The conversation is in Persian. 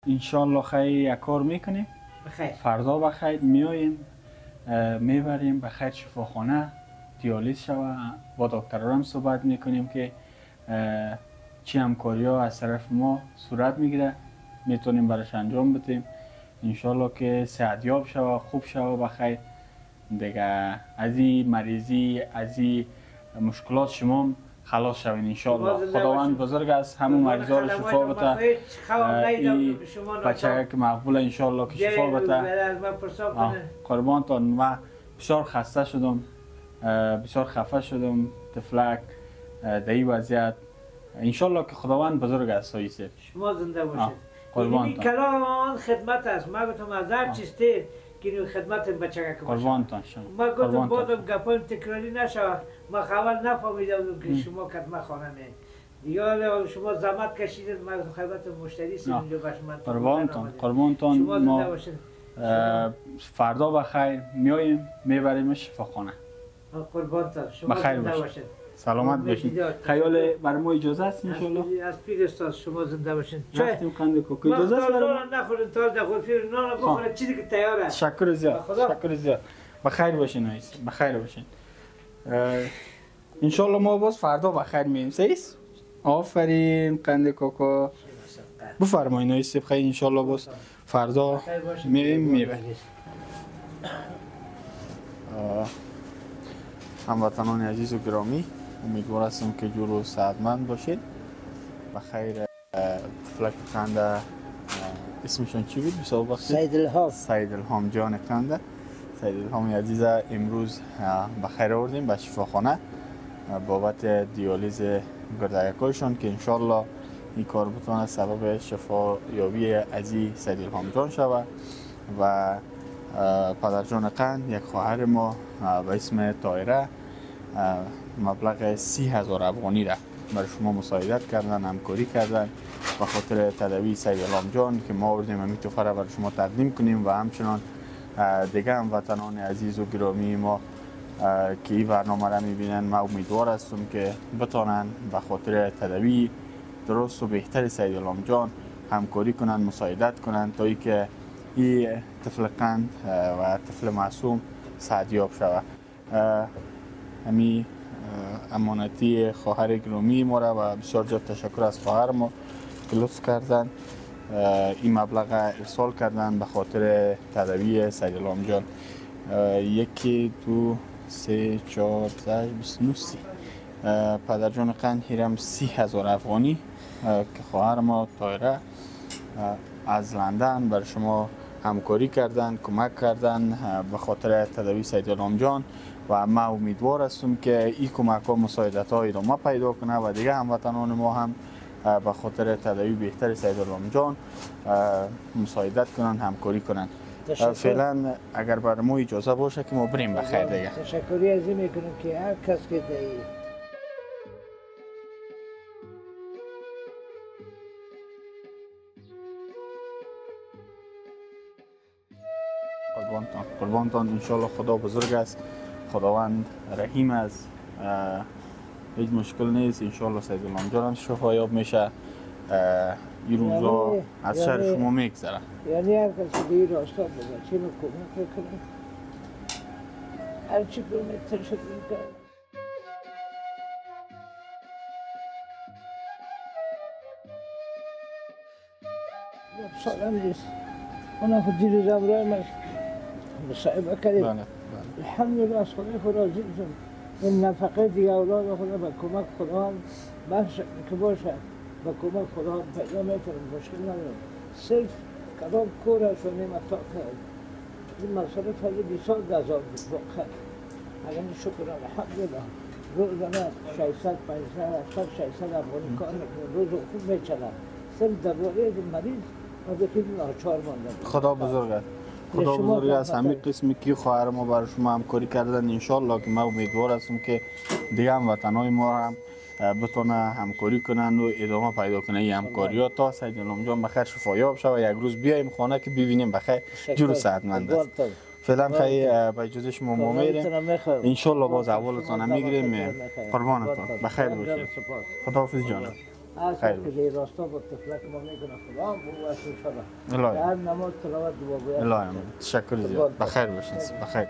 انشالله خیر یک کار میکنیم بخیر. فردا بخیر میاییم میبریم بخیر شفاخانه دیالیز شوه. با دکتر هم صحبت میکنیم که چی همکاری ها از طرف ما صورت میگیره میتونیم براش انجام بدیم. انشالله که صحتیاب شوه خوب شوه بخیر دیگه از این مریضی از این مشکلات شما خلاص شوین انشالله. خداوند بزرگ است همون مریضا رو شفا بده. این بچه که مقبول انشالله که شفا بده. قربانتان من بسیار خسته شدم بسیار خفه شدم تفلک در این وضعیت. انشالله که خداوند بزرگ است سایسه. شما زنده باشید. قربانتان. کلام خدمت است. ما گفتم از هر چیز تیر که خدمت بچه که باشه. قربانتان شما. ما گفتم بازم گپایم تکراری نشود. ما خبر نفهمیدم که شما کتمه خانه می. یا شما زحمت کشیدید ما خدمت مشتری سید اونجا باش من. قربانتان شما زنده باشید. فردا بخیر میاییم میبریمش شفاخانه. قربانتان شما زنده باشید. سلامت باشید. خیال برای ما اجازه است ان شاء الله. از پیر استاد شما زنده باشید. رفتیم قند کوکو اجازه است برای ما نخورید تا دخول پیر نان بخورید چیزی که تیار است. تشکر زیاد. بخیر باشین عزیز. بخیر باشین. ان شاء الله ما باز فردا بخیر میایم. سیس آفرین قند کوکو. بفرمایید عزیز بخیر ان شاء الله باز فردا میبریم. هموطنان عزیز و گرامی امیدوار هستم که جور و صحتمند باشید. بخیر طفلک خنده اسمشون چی بود؟ سید الهام جان خنده. سید الهام عزیز امروز بخیر آوردیم به شفاخانه بابت دیالیز گردگکایشان که انشالله این کار بتونه سبب شفا یابی عزیز سید الهام جان شود و پدر جان قند یک خواهر ما به اسم طاهره مبلغ 30,000 افغانی را برای شما مساعدت کردن همکاری کردن به خاطر تداوی سید الهام جان که ما آوردیم همین تحفه را برای شما تقدیم کنیم و همچنان دیگه هموطنان عزیز و گرامی ما که این برنامه را میبینن ما امیدوار هستم که بتانن به خاطر تداوی درست و بهتر سید الهام جان همکاری کنن مساعدت کنن تا اینکه این طفل قند و طفل معصوم صحتیاب شود. همین امانتی خواهر گرامی ما را و بسیار زیاد تشکر از خواهر ما که لطف کردن این مبلغ ارسال کردن به خاطر تداوی سید الهام جان. 1 2 3 4 29 پدر جان قند هیرم 30,000 افغانی که خواهر ما طاهره از لندن بر شما همکاری کردن کمک کردن به خاطر تداوی سید الهام جان و ما امیدوار هستم که این کمک ها مساعدت ها ادامه پیدا کنه و دیگه هموطنان ما هم به خاطر تداوی بهتر سید الهام جان مساعدت کنن همکاری کنن. فعلا اگر برای ما اجازه باشه که ما بریم بخیر دیگه. تشکری از این میکنم که هر کس که قربانتان انشالله خدا بزرگ است خداوند رحیم است هیچ مشکل نیست انشالله سید الهام جان هم شفایاب میشه این روزا از شهر شما میگذره. یعنی هر کسی به این راستا بگه چی رو کمک کنه هر چی کمک شد میکنه. ساله نیست من خود دیروز امرای من مصاحبه کردیم الحمدلله از خدا خود راضی شدم. این نفقه دیگه اولاد خدا به کمک خدا بخش که باشه به کمک خدا پیدا میتونم مشکل ندارم. صرف کدام کورشو نمیتا کرد این مسئله تا 20,000 بود واقعا اگر شکر الحمدلله روزانه 600 500 600 افغانی کار میکنم روز خوب میچنم صرف درباره مریض از که ناچار ماندم. خدا بزرگ است خدا بزرگ است. همین قسمی که خواهر ما برای شما همکاری کردن انشالله که من امیدوار هستم که دیگه هموطنای ما هم بتونه همکاری کنن و ادامه پیدا کنه این همکاری ها تا سید الهام جان بخیر شفایاب شود یک روز بیایم خانه که ببینیم بخیر جور صحتمند است. فعلا خیلی به اجازه شما ما میریم انشالله باز اولتان هم میگیریم قربانتان بخیر باشید. خداحافظ جانم. از خیر که زیر راستا با تفلک ما میکنه خدا و واسه شده الهی در نماز تلاوت دعا باید الهی تشکر زیاد بخیر باشین بخیر